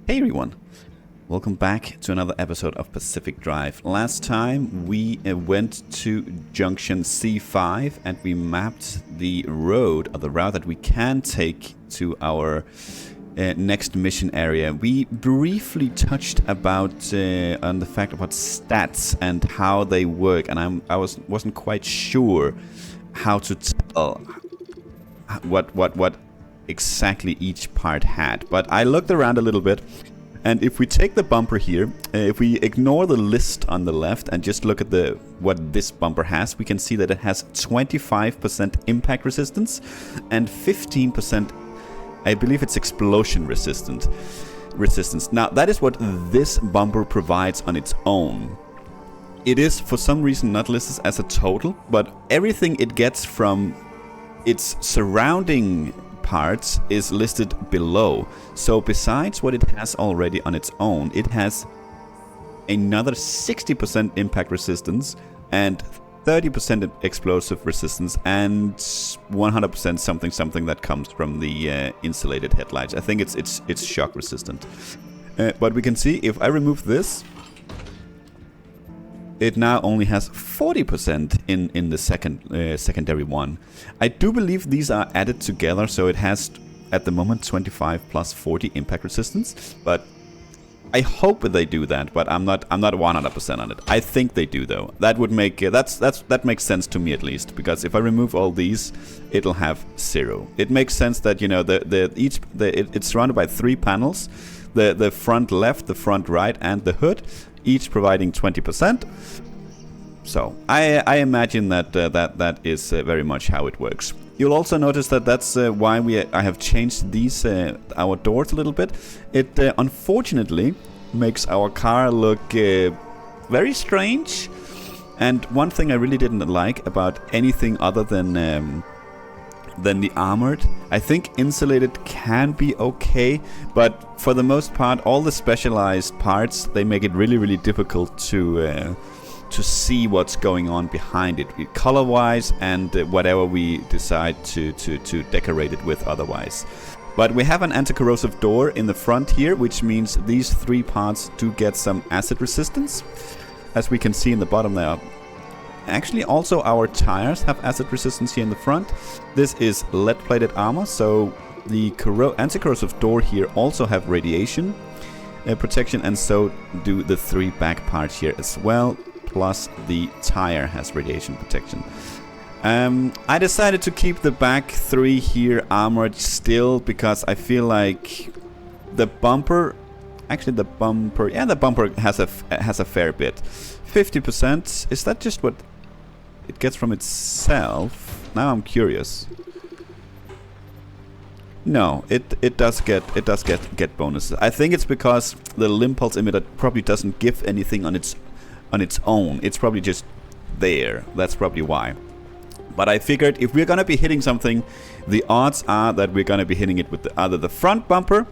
Hey everyone, welcome back to another episode of Pacific Drive. Last time we went to junction C5 and we mapped the road, or the route that we can take to our next mission area. We briefly touched about on the fact about stats and how they work, and I wasn't quite sure how to tell what exactly each part had. But I looked around a little bit, and if we take the bumper here, if we ignore the list on the left and just look at what this bumper has, we can see that it has 25% impact resistance and 15%, I believe it's explosion resistance. Now that is what this bumper provides on its own. It is for some reason not listed as a total, but everything it gets from its surrounding parts is listed below. So besides what it has already on its own, it has another 60% impact resistance and 30% explosive resistance and 100% something that comes from the insulated headlights. I think it's shock resistant. But we can see if I remove this, it now only has 40% in the secondary one. I do believe these are added together, so it has at the moment 25 plus 40 impact resistance. But I hope they do that, but I'm not 100% on it. I think they do though. That would make that makes sense to me at least, because if I remove all these, it'll have 0. It makes sense that, you know, it's surrounded by 3 panels, the front left, the front right, and the hood, each providing 20%. So I imagine that is very much how it works. You'll also notice that that's why I have changed these our doors a little bit. It unfortunately makes our car look very strange. And one thing I really didn't like about anything other than the armored, I think insulated can be okay, but for the most part, all the specialized parts, they make it really difficult to see what's going on behind it, color-wise and whatever we decide to decorate it with otherwise. But we have an anti-corrosive door in the front here, which means these 3 parts do get some acid resistance, as we can see in the bottom there. Actually, also our tires have acid resistance here in the front. This is lead-plated armor, so the anti-corrosive door here also have radiation protection, and so do the 3 back parts here as well. Plus the tire has radiation protection. I decided to keep the back 3 here armored still, because I feel like the bumper has a fair bit. 50%, is that just what it gets from itself? Now I'm curious. No, it does get bonuses. I think it's because the limb pulse emitter probably doesn't give anything on its own. It's probably just there. That's probably why. But I figured if we're gonna be hitting something, the odds are that we're gonna be hitting it with either the front bumper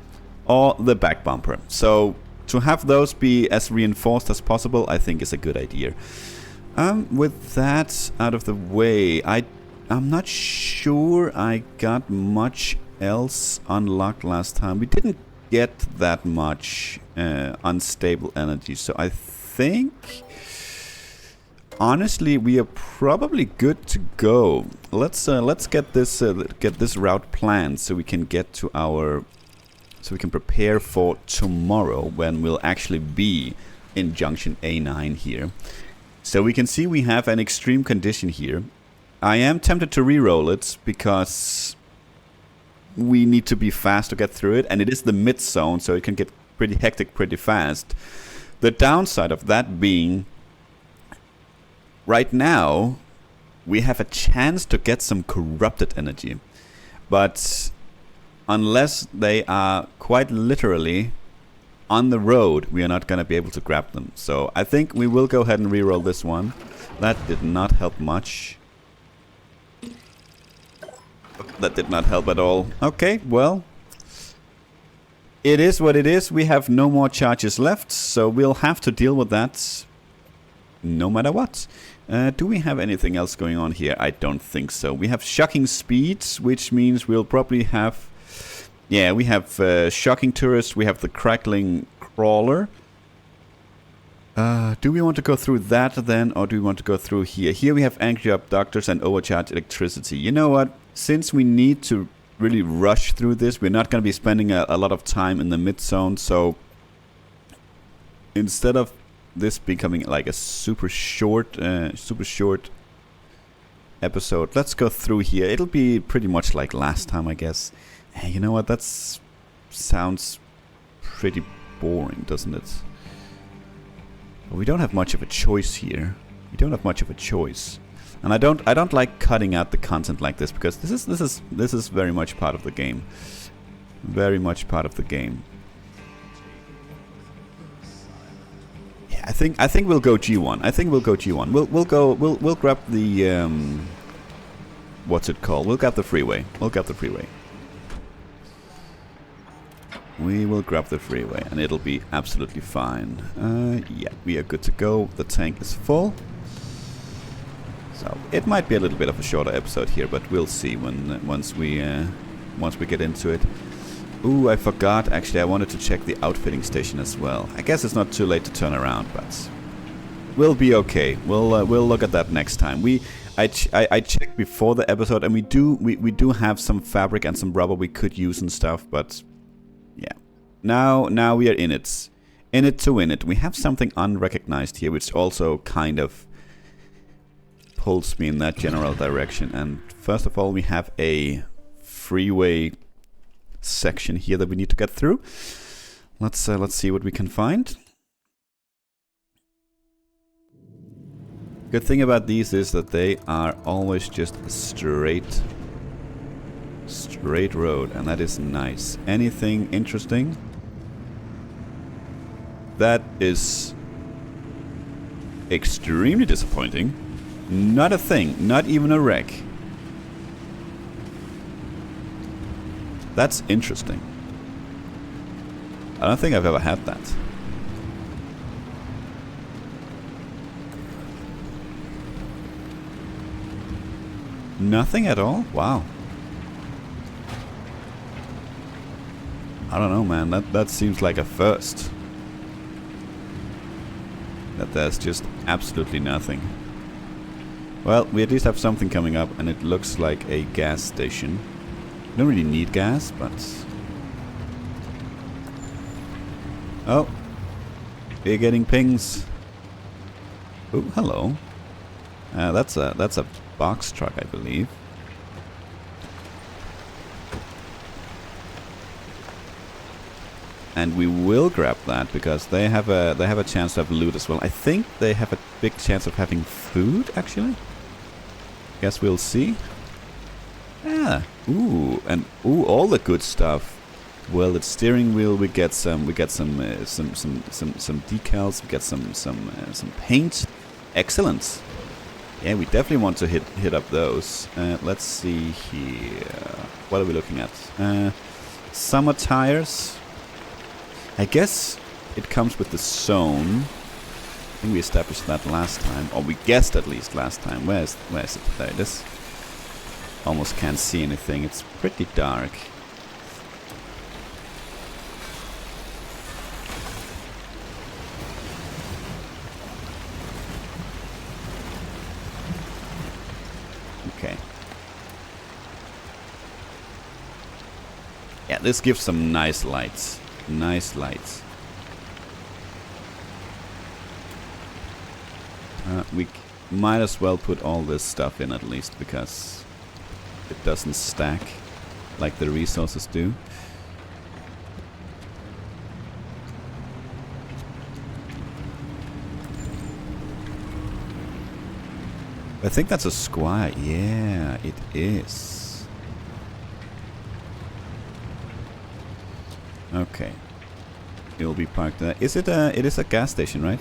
or the back bumper. So to have those be as reinforced as possible, I think is a good idea. With that out of the way, I'm not sure I got much else unlocked last time. We didn't get that much unstable energy, so I think honestly we are probably good to go. Let's get this route planned so we can prepare for tomorrow, when we'll actually be in junction A9 here. So we can see we have an extreme condition here. I am tempted to re-roll it because we need to be fast to get through it, and it is the mid zone, so it can get pretty hectic pretty fast. The downside of that being, right now we have a chance to get some corrupted energy, but unless they are quite literally on the road, we are not going to be able to grab them. So I think we will go ahead and re-roll this one. That did not help much. That did not help at all. Okay, well, it is what it is. We have no more charges left, so we'll have to deal with that no matter what. Do we have anything else going on here? I don't think so. We have shocking speeds, which means we'll probably have Yeah, we have Shocking Tourist, we have the Crackling Crawler. Do we want to go through that then, or do we want to go through here? Here we have Angry Abductors and Overcharged Electricity. You know what? Since we need to really rush through this, we're not going to be spending a lot of time in the mid-zone, so instead of this becoming like a super short episode, let's go through here. It'll be pretty much like last time, I guess. Hey, you know what? That sounds pretty boring, doesn't it? But we don't have much of a choice here. We don't have much of a choice, and I don't like cutting out the content like this, because this is very much part of the game. Very much part of the game. Yeah, I think we'll go G1. I think we'll go G1. We'll grab the what's it called? We'll grab the freeway. We'll grab the freeway. We will grab the freeway, and it'll be absolutely fine. Yeah, we are good to go. The tank is full. So it might be a little bit of a shorter episode here, but we'll see once we get into it. Ooh, I forgot. Actually, I wanted to check the outfitting station as well. I guess it's not too late to turn around, but we'll be okay. We'll look at that next time. I checked before the episode, and we do have some fabric and some rubber we could use and stuff, but yeah. Now we are in it to win it. We have something unrecognized here, which also kind of pulls me in that general direction. And first of all, we have a freeway section here that we need to get through. Let's see what we can find. Good thing about these is that they are always just a straight road, and that is nice. Anything interesting? That is extremely disappointing. Not a thing, not even a wreck. That's interesting. I don't think I've ever had that. Nothing at all? Wow. I don't know, man. That seems like a first. That there's just absolutely nothing. Well, we at least have something coming up, and it looks like a gas station. We don't really need gas, but... Oh. We're getting pings. Oh, hello. That's a box truck, I believe. And we will grab that because they have a chance to have loot as well. I think they have a big chance of having food, actually. Guess we'll see. Yeah. Ooh, and ooh, all the good stuff. Well, the steering wheel, we get some decals, we get some paint. Excellent. Yeah, we definitely want to hit up those. Let's see here. What are we looking at? Summer tires. I guess it comes with the zone. I think we established that last time, or we guessed at least last time. Where is it? There it is. Almost can't see anything. It's pretty dark. Okay. Yeah, this gives some nice lights. Nice lights. We might as well put all this stuff in at least, because it doesn't stack like the resources do. I think that's a squire. Yeah, it is. Okay. It will be parked there. Is it it is a gas station, right?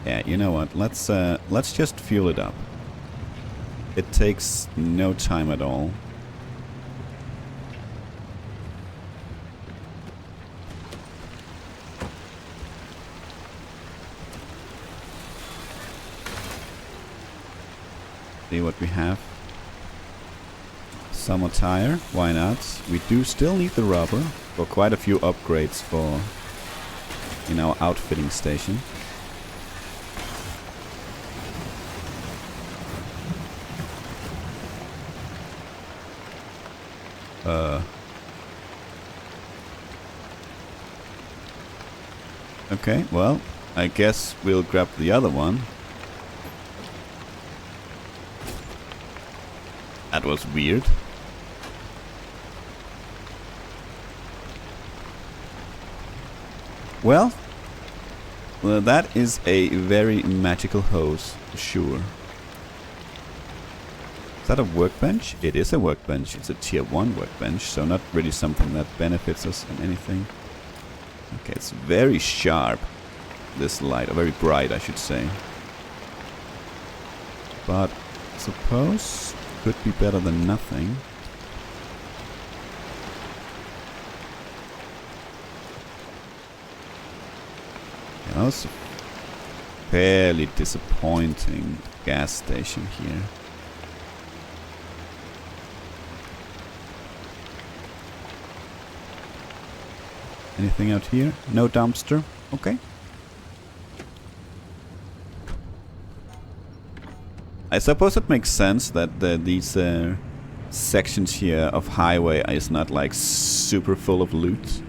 Yeah, you know what? Let's just fuel it up. It takes no time at all. See what we have. Summer tire, why not? We do still need the rubber. for quite a few upgrades for in our outfitting station. Okay, well, I guess we'll grab the other one. That was weird. Well, that is a very magical hose, sure. Is that a workbench? It is a workbench. It's a tier 1 workbench, so not really something that benefits us in anything. Okay, it's very sharp, this light, or very bright, I should say. But I suppose could be better than nothing. Yeah, also fairly disappointing gas station here. Anything out here? No dumpster. Okay. I suppose it makes sense that these sections here of highway is not like super full of loot.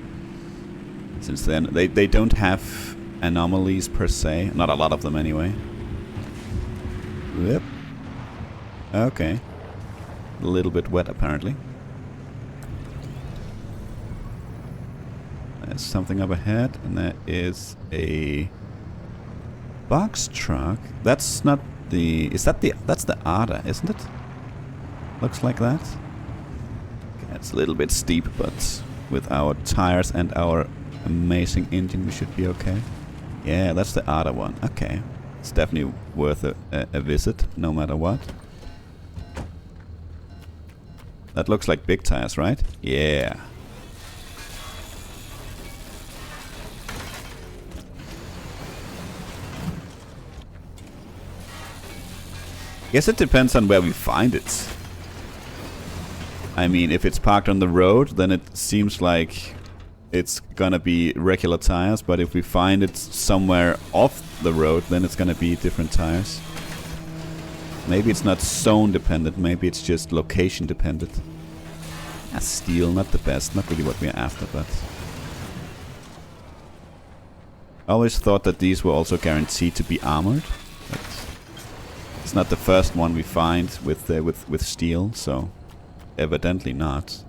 Since then, they don't have anomalies per se. Not a lot of them anyway. Yep. Okay. A little bit wet apparently. There's something up ahead, and that is a box truck. That's not the... Is that the... That's the Ada, isn't it? Looks like that. Okay, it's a little bit steep, but with our tires and our amazing engine, we should be okay. Yeah, that's the Ada one. Okay. It's definitely worth a visit, no matter what. That looks like big tires, right? Yeah. Guess it depends on where we find it. I mean, if it's parked on the road, then it seems like it's gonna be regular tires, but if we find it somewhere off the road, then it's gonna be different tires. Maybe it's not zone dependent, maybe it's just location dependent. Yeah, steel, not the best, not really what we're after, but... I always thought that these were also guaranteed to be armored. But it's not the first one we find with steel, so evidently not.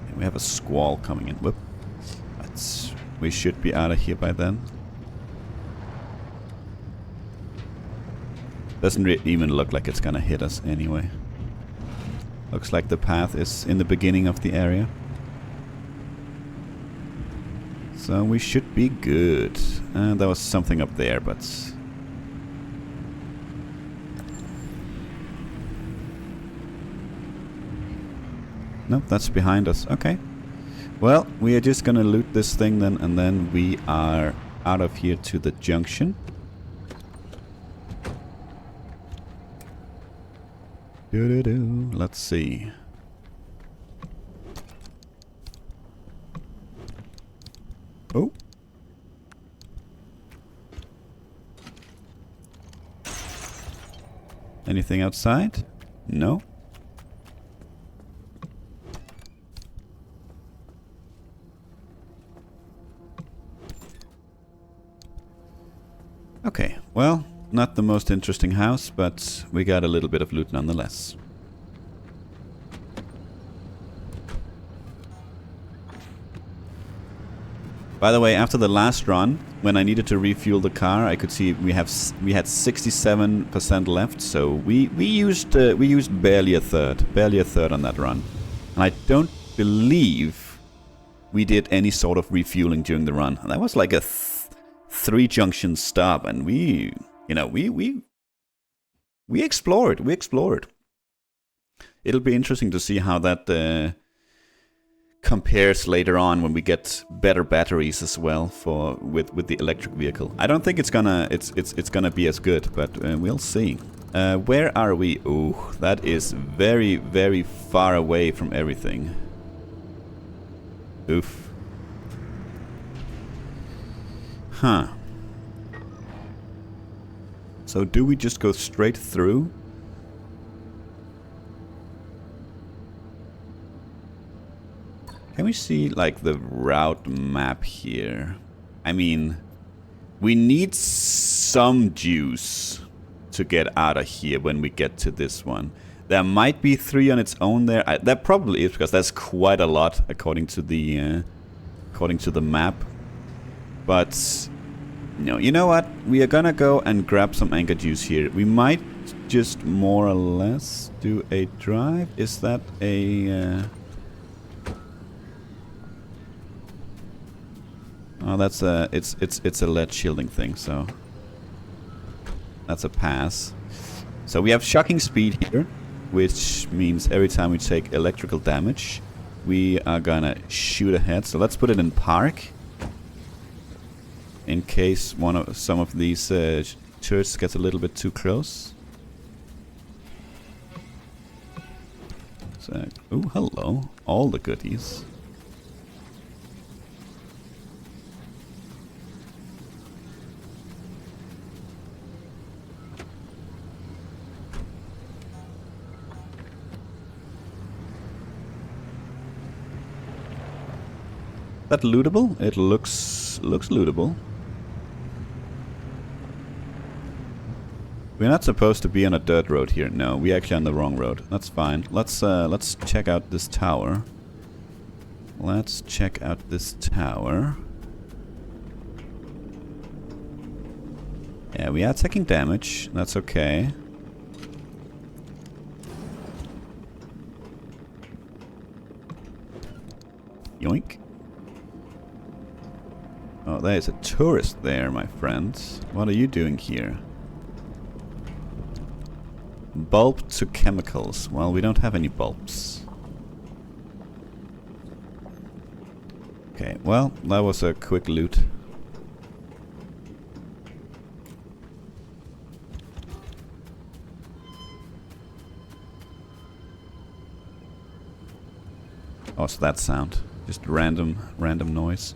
And we have a squall coming in. Whoop. We should be out of here by then. Doesn't even look like it's gonna hit us anyway. Looks like the path is in the beginning of the area. So we should be good. There was something up there, but... Nope, that's behind us. Okay. Well, we are just gonna loot this thing then, and then we are out of here to the junction. Let's see. Oh. Anything outside? No. Okay, well, not the most interesting house, but we got a little bit of loot nonetheless. By the way, after the last run, when I needed to refuel the car, I could see we had 67% left, so we used barely a third on that run, and I don't believe we did any sort of refueling during the run. That was like a 3 junction stop, and we explored. It'll be interesting to see how that compares later on when we get better batteries as well with the electric vehicle. I don't think it's gonna be as good, but we'll see. Where are we? Ooh, that is very, very far away from everything. Oof. Huh. So do we just go straight through? Can we see, like, the route map here? I mean, we need some juice to get out of here when we get to this one. There might be 3 on its own there. There probably is, because that's quite a lot according to the map. But no, you know what? We are gonna go and grab some anchor juice here. We might just more or less do a drive. Is that a? Oh, that's a. It's a lead shielding thing. So that's a pass. So we have shocking speed here, which means every time we take electrical damage, we are gonna shoot ahead. So let's put it in park, in case some of these turrets gets a little bit too close. So, oh, hello, all the goodies. That lootable? It looks lootable. We're not supposed to be on a dirt road here. No, we're actually on the wrong road. That's fine. Let's check out this tower. Let's check out this tower. Yeah, we are taking damage. That's okay. Yoink. Oh, there is a tourist there, my friends. What are you doing here? Bulb to chemicals. Well, we don't have any bulbs. Okay, well, that was a quick loot. Oh, so that sound. Just random noise.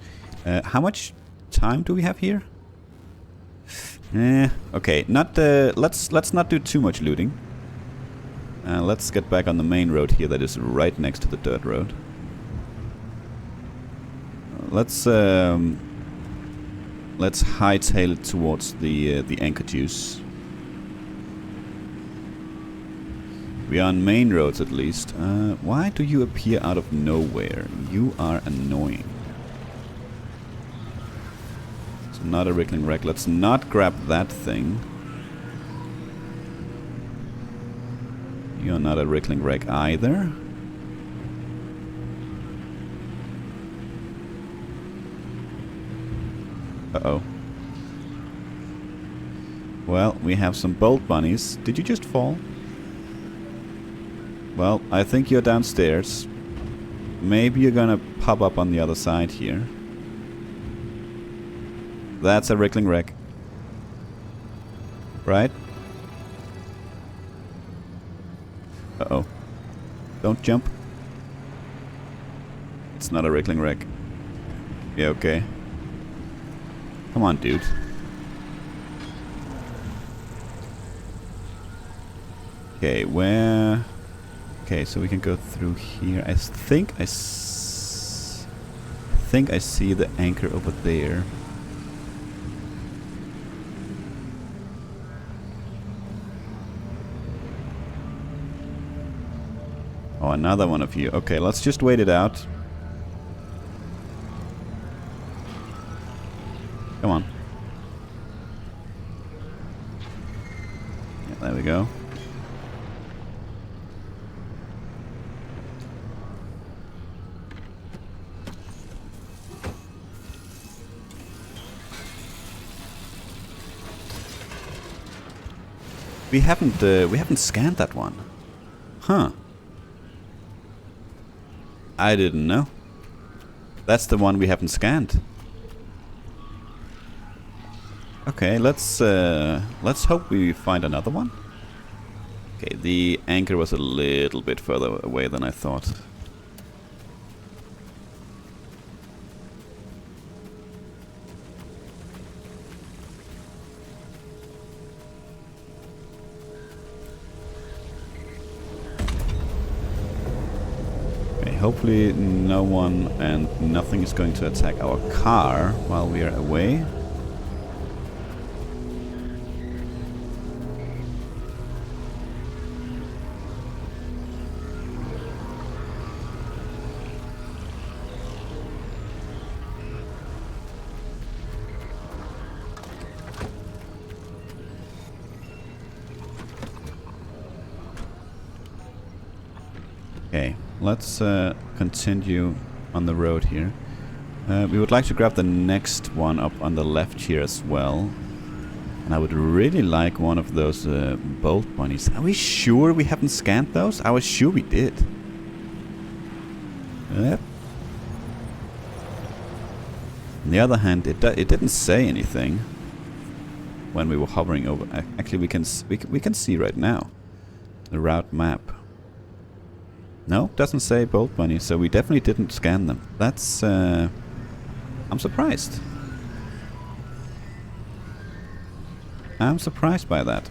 How much time do we have here? Okay, not let's not do too much looting. Let's get back on the main road here that is right next to the dirt road. Let's hightail it towards the anchor juice. We are on main roads at least. Why do you appear out of nowhere? You are annoying. Not a Rickling wreck. Let's not grab that thing. You're not a Rickling wreck either. Uh-oh. Well, we have some bolt bunnies. Did you just fall? Well, I think you're downstairs. Maybe you're gonna pop up on the other side here. That's a Rickling wreck. Right? Uh-oh. Don't jump. It's not a Rickling wreck. Yeah, okay. Come on, dude. Okay, where... Okay, so we can go through here. I think I see the anchor over there. Oh, another one of you. Okay, let's just wait it out. Come on. Yeah, there we go. We haven't scanned that one. Huh. I didn't know. That's the one we haven't scanned. Okay, let's hope we find another one. Okay, the anchor was a little bit further away than I thought. Hopefully no one and nothing is going to attack our car while we are away. Okay, let's continue on the road here. We would like to grab the next one up on the left here as well. And I would really like one of those bolt bunnies. Are we sure we haven't scanned those? I was sure we did. Yep. On the other hand, it didn't say anything when we were hovering over. Actually, we can see right now the route map. No, doesn't say bolt bunny, so we definitely didn't scan them. That's I'm surprised. I'm surprised by that.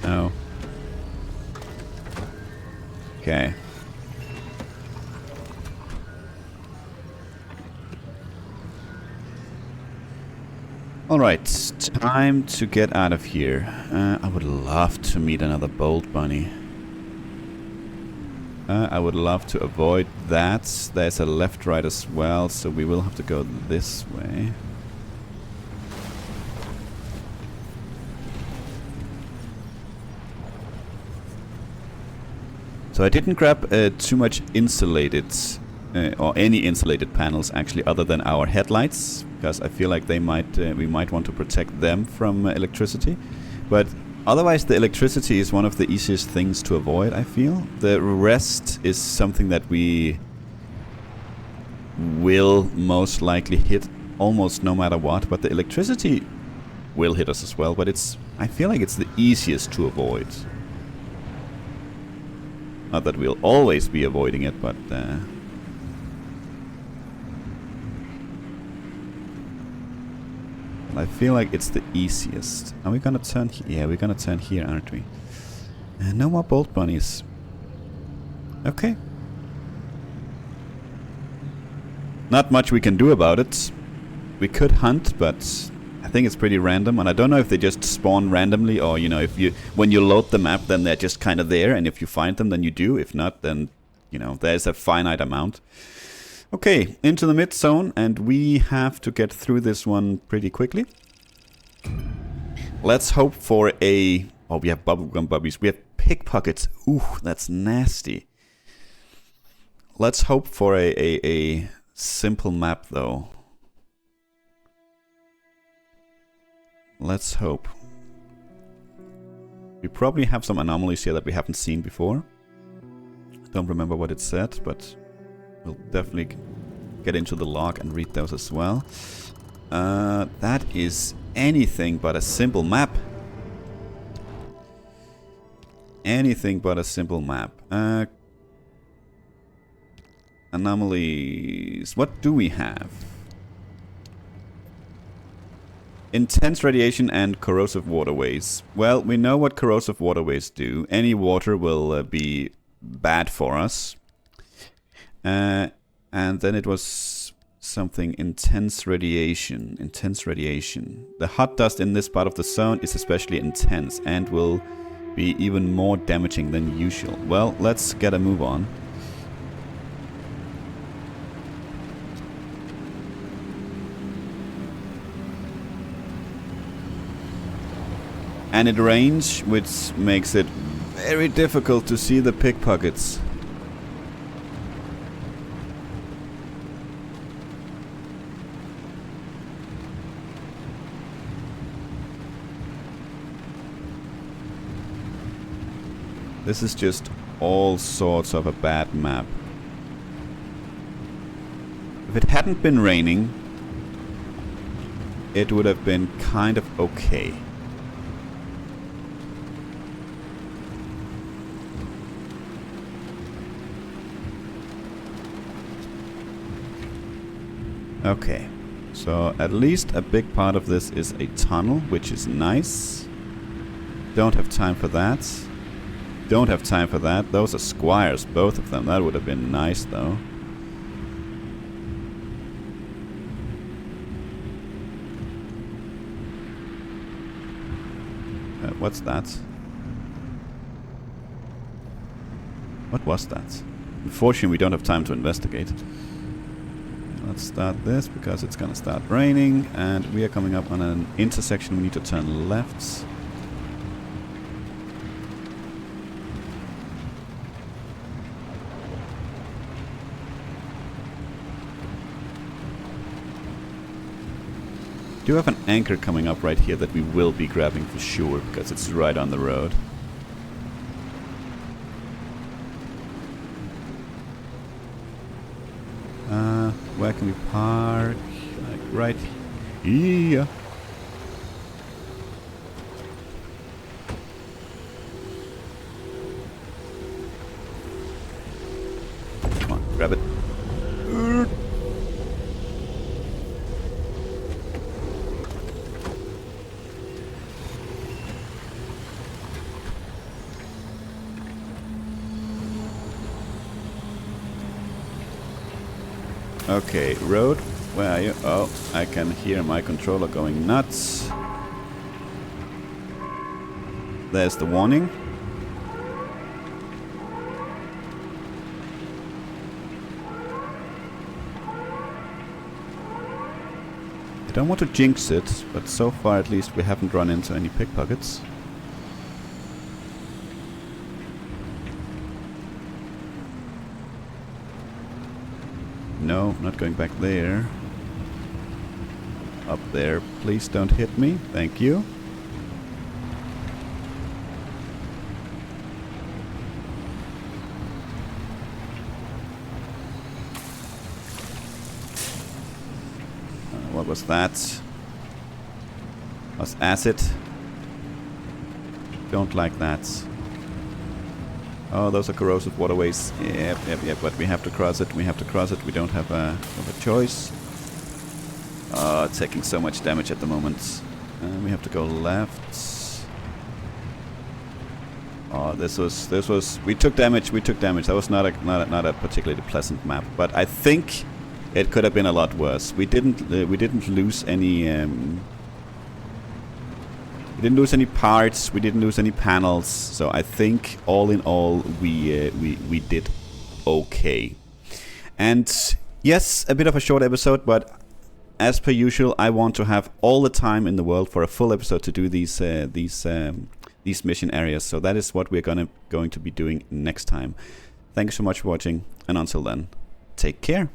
No. Okay. Alright, time to get out of here. I would love to meet another bolt bunny. I would love to avoid that. There's a left right as well, so we will have to go this way. So I didn't grab too much insulated, or any insulated panels actually, other than our headlights, because I feel like they might, we might want to protect them from electricity. But otherwise, the electricity is one of the easiest things to avoid, I feel. The rest is something that we will most likely hit almost no matter what. But the electricity will hit us as well. But I feel like it's the easiest to avoid. Not that we'll always be avoiding it, but I feel like it's the easiest. Are we gonna turn here? Yeah, we're gonna turn here, aren't we? No more bolt bunnies. Okay. Not much we can do about it. We could hunt, but I think it's pretty random, and I don't know if they just spawn randomly, or you know, if when you load the map, then they're just kind of there, and if you find them, then you do. If not, then you know there's a finite amount. Okay, into the mid zone, and we have to get through this one pretty quickly. Let's hope for a... Oh, we have bubblegum bubbies. We have pickpockets. Ooh, that's nasty. Let's hope for a simple map, though. Let's hope. We probably have some anomalies here that we haven't seen before. Don't remember what it said, but we'll definitely get into the log and read those as well. That is anything but a simple map. Anything but a simple map. Anomalies. What do we have? Intense radiation and corrosive waterways. Well, we know what corrosive waterways do. Any water will be bad for us. And then it was something intense radiation. Intense radiation. The hot dust in this part of the zone is especially intense and will be even more damaging than usual. Well, let's get a move on. and it rains, which makes it very difficult to see the pickpockets. This is just all sorts of a bad map. If it hadn't been raining, it would have been kind of okay. Okay, so at least a big part of this is a tunnel, which is nice. Don't have time for that. Don't have time for that. Those are squires, both of them. That would have been nice, though. What's that? What was that? Unfortunately, we don't have time to investigate it. Let's start this, because it's gonna start raining, and we are coming up on an intersection. We need to turn left. Do have an anchor coming up right here that we will be grabbing for sure, because it's right on the road. Where can we park? Like right here. Come on, grab it. Okay, road, where are you? Oh, I can hear my controller going nuts. There's the warning. I don't want to jinx it, but so far at least we haven't run into any pickpockets. No, not going back there. Up there. Please don't hit me. Thank you. What was that? Was acid? Don't like that. Oh, those are corrosive waterways. Yep, but we have to cross it. We have to cross it. We don't have a choice. Oh, taking so much damage at the moment. We have to go left. Oh, this was. We took damage. That was not a particularly pleasant map. But I think it could have been a lot worse. We didn't lose any. We didn't lose any parts, we didn't lose any panels, so I think all in all we did okay. And yes, a bit of a short episode, but as per usual, I want to have all the time in the world for a full episode to do these mission areas. So that is what we're going to be doing next time. Thank you so much for watching, and until then, take care.